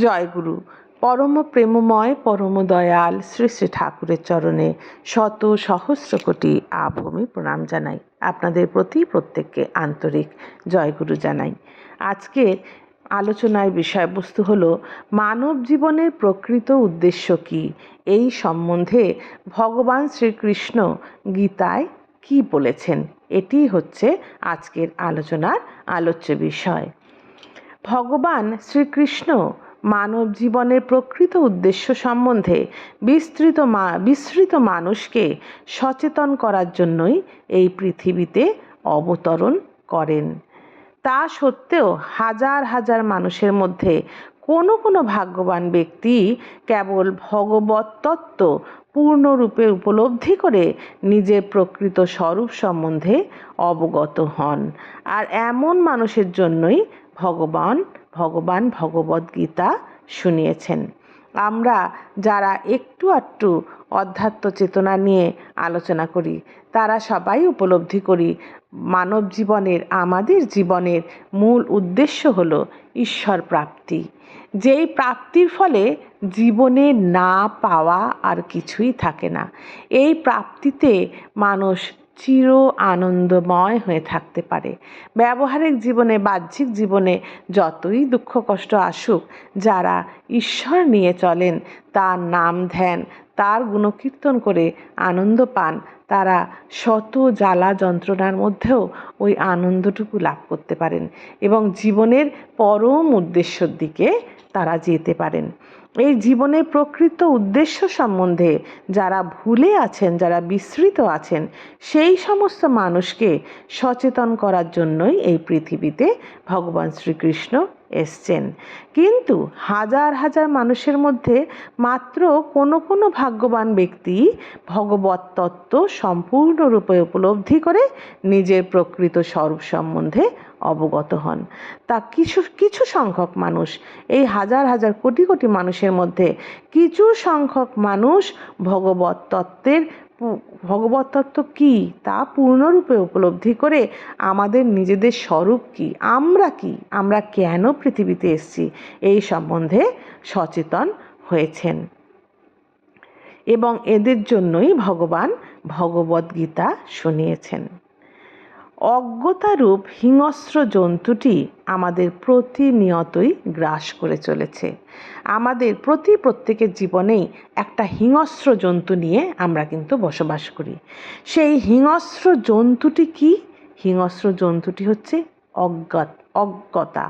জয়গুরু। পরম প্রেমময় পরম দয়াল শ্রী শ্রী ঠাকুরের চরণে শত সহস্র কোটি আভূমি প্রণাম জানাই। আপনাদের প্রতি প্রত্যেককে আন্তরিক জয়গুরু জানাই। আজকের আলোচনার বিষয়বস্তু হলো মানব জীবনের প্রকৃত উদ্দেশ্য কী, এই সম্বন্ধে ভগবান শ্রীকৃষ্ণ গীতায় কি বলেছেন, এটি হচ্ছে আজকের আলোচনার আলোচ্য বিষয়। ভগবান শ্রীকৃষ্ণ মানব জীবনের প্রকৃত উদ্দেশ্য সম্বন্ধে বিস্তৃত মানুষকে সচেতন করার জন্যই এই পৃথিবীতে অবতরণ করেন। তা সত্ত্বেও হাজার হাজার মানুষের মধ্যে কোনো ভাগ্যবান ব্যক্তি কেবল ভগবত তত্ত্ব পূর্ণরূপে উপলব্ধি করে নিজের প্রকৃত স্বরূপ সম্বন্ধে অবগত হন। আর এমন মানুষের জন্যই ভগবান ভগবদ্গীতা শুনিয়েছেন। আমরা যারা একটু আধটু অধ্যাত্ম চেতনা নিয়ে আলোচনা করি, তারা সবাই উপলব্ধি করি মানব জীবনের, আমাদের জীবনের মূল উদ্দেশ্য হলো ঈশ্বর প্রাপ্তি। যেই প্রাপ্তির ফলে জীবনে না পাওয়া আর কিছুই থাকে না। এই প্রাপ্তিতে মানুষ চির আনন্দময় হয়ে থাকতে পারে। ব্যবহারিক জীবনে, বাহ্যিক জীবনে যতই দুঃখ কষ্ট আসুক, যারা ঈশ্বর নিয়ে চলেন, তার নাম ধ্যান, তার গুণকীর্তন করে আনন্দ পান, তারা শত জ্বালা যন্ত্রণার মধ্যেও ওই আনন্দটুকু লাভ করতে পারেন এবং জীবনের পরম উদ্দেশ্যের দিকে তারা যেতে পারেন। এই জীবনের প্রকৃত উদ্দেশ্য সম্বন্ধে যারা ভুলে আছেন, যারা বিস্মৃত আছেন, সেই সমস্ত মানুষকে সচেতন করার জন্যই এই পৃথিবীতে ভগবান শ্রীকৃষ্ণ এসছেন। কিন্তু হাজার হাজার মানুষের মধ্যে মাত্র কোনো ভাগ্যবান ব্যক্তি ভগবত তত্ত্ব সম্পূর্ণরূপে উপলব্ধি করে নিজের প্রকৃত স্বরূপ সম্বন্ধে অবগত হন। তা কিছু সংখ্যক মানুষ, এই হাজার হাজার কোটি কোটি মানুষের মধ্যে কিছু সংখ্যক মানুষ ভগবত তত্ত্ব কী তা পূর্ণরূপে উপলব্ধি করে আমাদের নিজেদের স্বরূপ কী, আমরা কেন পৃথিবীতে এসেছি, এই সম্বন্ধে সচেতন হয়েছেন। এবং এদের জন্যই ভগবান ভগবদ্গীতা শুনিয়েছেন। অজ্ঞতারূপ হিংস্র জন্তুটি আমাদের প্রতিনিয়তই গ্রাস করে চলেছে। আমাদের প্রত্যেকের জীবনেই একটা হিংস্র জন্তু নিয়ে আমরা কিন্তু বসবাস করি। সেই হিংস্র জন্তুটি কি? হিংস্র জন্তুটি হচ্ছে অজ্ঞতা।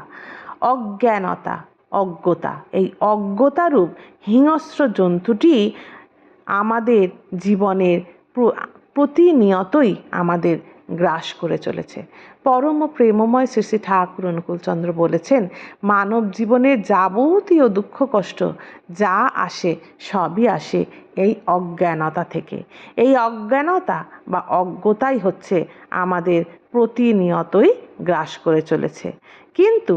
এই অজ্ঞতারূপ হিংস্র জন্তুটি আমাদের জীবনের প্রতিনিয়তই আমাদের গ্রাস করে চলেছে। পরম প্রেমময় শ্রী শ্রী ঠাকুর অনুকূলচন্দ্র বলেছেন, মানব জীবনের যাবতীয় দুঃখ কষ্ট যা আসে সবই আসে এই অজ্ঞানতা থেকে। এই অজ্ঞানতা বা অজ্ঞতাই হচ্ছে আমাদের প্রতিনিয়তই গ্রাস করে চলেছে। কিন্তু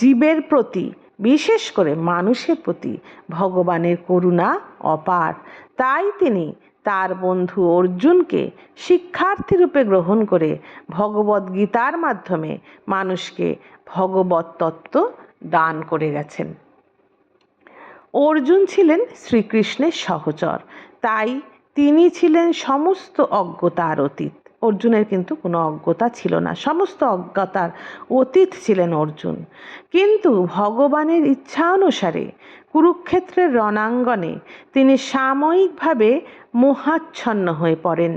জীবের প্রতি, বিশেষ করে মানুষের প্রতি ভগবানের করুণা অপার। তাই তিনি তার বন্ধু অর্জুনকে শিক্ষার্থী রূপে গ্রহণ করে ভগবদ্গীতার মাধ্যমে মানুষকে ভগবত তত্ত্ব দান করে গেছেন। অর্জুন ছিলেন শ্রীকৃষ্ণের সহচর, তাই তিনি ছিলেন সমস্ত অজ্ঞতার অতীত। অর্জুনের কিন্তু কোনো অজ্ঞতা ছিল না, সমস্ত অজ্ঞতার অতীত ছিলেন অর্জুন। কিন্তু ভগবানের ইচ্ছা অনুসারে কুরুক্ষেত্রের রণাঙ্গনে তিনি সাময়িকভাবে মোহাচ্ছন্ন হয়ে পড়েন,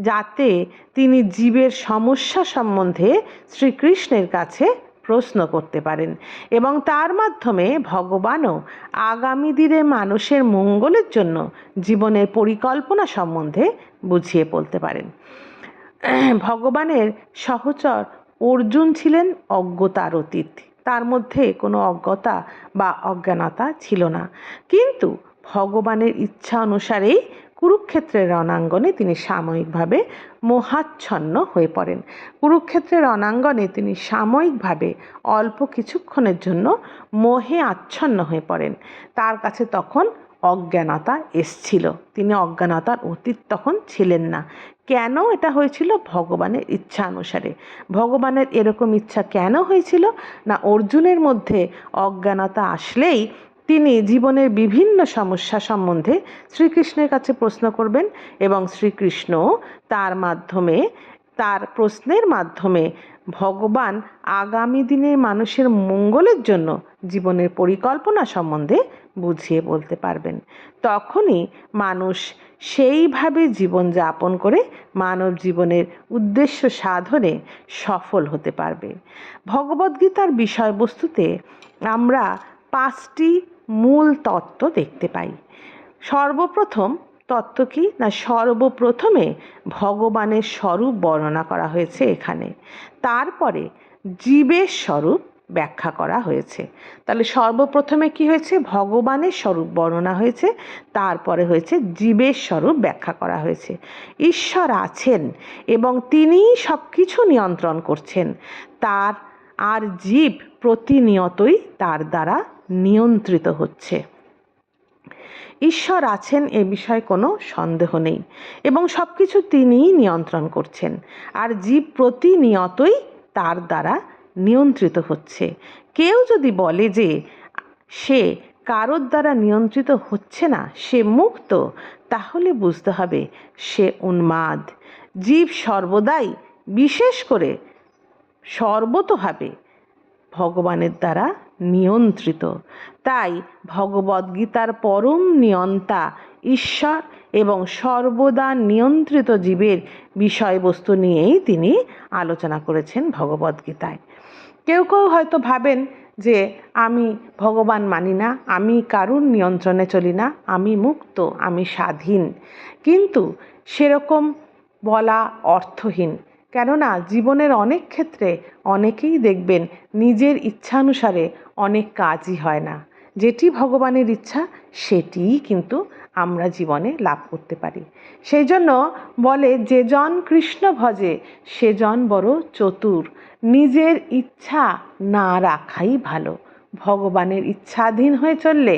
যাতে তিনি জীবের সমস্যা সম্বন্ধে শ্রীকৃষ্ণের কাছে প্রশ্ন করতে পারেন এবং তার মাধ্যমে ভগবানও আগামী দিনে মানুষের মঙ্গলের জন্য জীবনের পরিকল্পনা সম্বন্ধে বুঝিয়ে বলতে পারেন। ভগবানের সহচর অর্জুন ছিলেন অজ্ঞতার অতীত, তার মধ্যে কোনো অজ্ঞতা বা অজ্ঞানতা ছিল না। কিন্তু ভগবানের ইচ্ছা অনুসারেই কুরুক্ষেত্রের রণাঙ্গনে তিনি সাময়িকভাবে মোহাচ্ছন্ন হয়ে পড়েন। কুরুক্ষেত্রের রণাঙ্গনে তিনি সাময়িকভাবে অল্প কিছুক্ষণের জন্য মোহে আচ্ছন্ন হয়ে পড়েন। তার কাছে তখন অজ্ঞানতা এসছিল। তিনি অজ্ঞানতার অতীত তখন ছিলেন না। কেন এটা হয়েছিল? ভগবানের ইচ্ছা অনুসারে। ভগবানের এরকম ইচ্ছা কেন হয়েছিল? না, অর্জুনের মধ্যে অজ্ঞানতা আসলেই তিনি জীবনের বিভিন্ন সমস্যা সম্বন্ধে শ্রীকৃষ্ণের কাছে প্রশ্ন করবেন এবং শ্রীকৃষ্ণ তার প্রশ্নের মাধ্যমে ভগবান আগামী দিনের মানুষের মঙ্গলের জন্য জীবনের পরিকল্পনা সম্বন্ধে বুঝিয়ে বলতে পারবেন। তখনই মানুষ সেইভাবে জীবনযাপন করে মানব জীবনের উদ্দেশ্য সাধনে সফল হতে পারবে। ভগবদ্গীতার বিষয়বস্তুতে আমরা 5টি মূল তত্ত্ব দেখতে পাই। সর্বপ্রথম তত্ত্ব কি? না, সর্বপ্রথমে ভগবানের স্বরূপ বর্ণনা করা হয়েছে এখানে। তারপরে জীবের স্বরূপ ব্যাখ্যা করা হয়েছে। তাহলে সর্বপ্রথমে কি হয়েছে? ভগবানের স্বরূপ বর্ণনা হয়েছে, তারপরে হয়েছে জীবের স্বরূপ ব্যাখ্যা করা হয়েছে। ঈশ্বর আছেন এবং তিনিই সব কিছু নিয়ন্ত্রণ করছেন, আর জীব প্রতিনিয়তই তার দ্বারা নিয়ন্ত্রিত হচ্ছে। ঈশ্বর আছেন এ বিষয়ে কোনো সন্দেহ নেই এবং সব কিছু তিনিই নিয়ন্ত্রণ করছেন, আর জীব প্রতিনিয়তই তার দ্বারা নিয়ন্ত্রিত হচ্ছে। কেউ যদি বলে যে সে কারোর দ্বারা নিয়ন্ত্রিত হচ্ছে না, সে মুক্ত, তাহলে বুঝতে হবে সে উন্মাদ। জীব সর্বদাই, বিশেষ করে সর্বতোভাবে ভগবানের দ্বারা নিয়ন্ত্রিত। তাই ভগবদ্গীতার পরম নিয়ন্তা ঈশ্বর এবং সর্বদা নিয়ন্ত্রিত জীবের বিষয়বস্তু নিয়েই তিনি আলোচনা করেছেন ভগবদ্গীতায়। কেউ কেউ হয়তো ভাবেন যে আমি ভগবান মানি না, আমি কারুর নিয়ন্ত্রণে চলি না, আমি মুক্ত, আমি স্বাধীন। কিন্তু সেরকম বলা অর্থহীন। কেননা জীবনের অনেক ক্ষেত্রে অনেকেই দেখবেন নিজের ইচ্ছানুসারে অনেক কাজই হয় না। যেটি ভগবানের ইচ্ছা সেটিই কিন্তু আমরা জীবনে লাভ করতে পারি। সেই জন্য বলে, যে জন কৃষ্ণ ভজে সে জন বড় চতুর। নিজের ইচ্ছা না রাখাই ভালো। ভগবানের ইচ্ছাধীন হয়ে চললে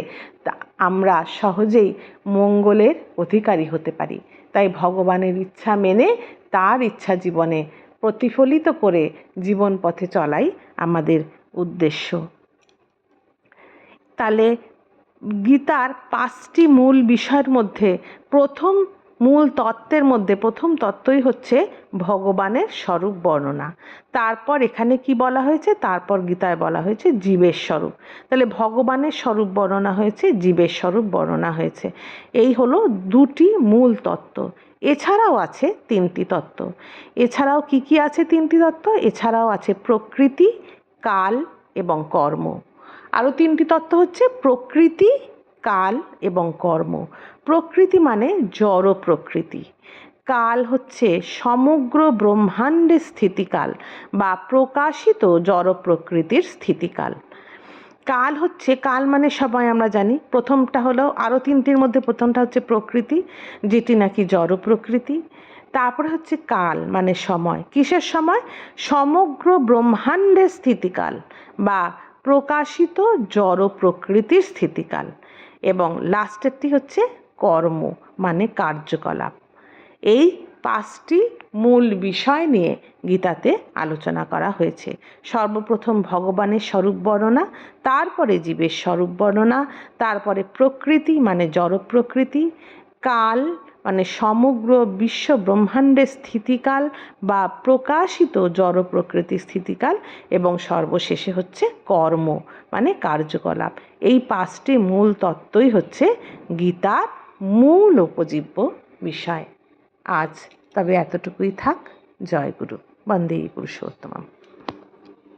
আমরা সহজেই মঙ্গলের অধিকারী হতে পারি। তাই ভগবানের ইচ্ছা মেনে তার ইচ্ছা জীবনে প্রতিফলিত করে জীবন পথে চলাই আমাদের উদ্দেশ্য। তাহলে গীতার 5টি মূল বিষয়ের মধ্যে প্রথম তত্ত্বই হচ্ছে ভগবানের স্বরূপ বর্ণনা। তারপর এখানে কি বলা হয়েছে? তারপর গীতায় বলা হয়েছে জীবের স্বরূপ। তাহলে ভগবানের স্বরূপ বর্ণনা হয়েছে, জীবের স্বরূপ বর্ণনা হয়েছে। এই হলো 2টি মূল তত্ত্ব। এছাড়াও আছে 3টি তত্ত্ব। এছাড়াও কি আছে 3টি তত্ত্ব? এছাড়াও আছে প্রকৃতি, কাল এবং কর্ম। আরও 3টি তত্ত্ব হচ্ছে প্রকৃতি, কাল এবং কর্ম। প্রকৃতি মানে জড় প্রকৃতি। কাল হচ্ছে সমগ্র ব্রহ্মাণ্ডের স্থিতিকাল বা প্রকাশিত জড় প্রকৃতির স্থিতিকাল। কাল মানে সবাই আমরা জানি। প্রথমটা হলো, আরও 3টির মধ্যে প্রথমটা হচ্ছে প্রকৃতি, যেটি নাকি জড় প্রকৃতি। তারপরে হচ্ছে কাল মানে সময়। কিসের সময়? সমগ্র ব্রহ্মাণ্ডের স্থিতিকাল বা প্রকাশিত জড় প্রকৃতির স্থিতিকাল। এবং লাস্টেরটি হচ্ছে কর্ম মানে কার্যকলাপ। এই 5টি মূল বিষয় নিয়ে গীতাতে আলোচনা করা হয়েছে। সর্বপ্রথম ভগবানের স্বরূপ বর্ণনা, তারপরে জীবের স্বরূপ বর্ণনা, তারপরে প্রকৃতি মানে জড় প্রকৃতি, কাল মানে সমগ্র বিশ্ব ব্রহ্মাণ্ডের স্থিতিকাল বা প্রকাশিত জড় প্রকৃতির স্থিতিকাল, এবং সর্বশেষে হচ্ছে কর্ম মানে কার্যকলাপ। এই 5টি মূল তত্ত্বই হচ্ছে গীতার মূল উপজীব্য বিষয়। আজ তবে এতটুকুই থাক। জয় গুরু। বন্দে পুরুষোত্তমম।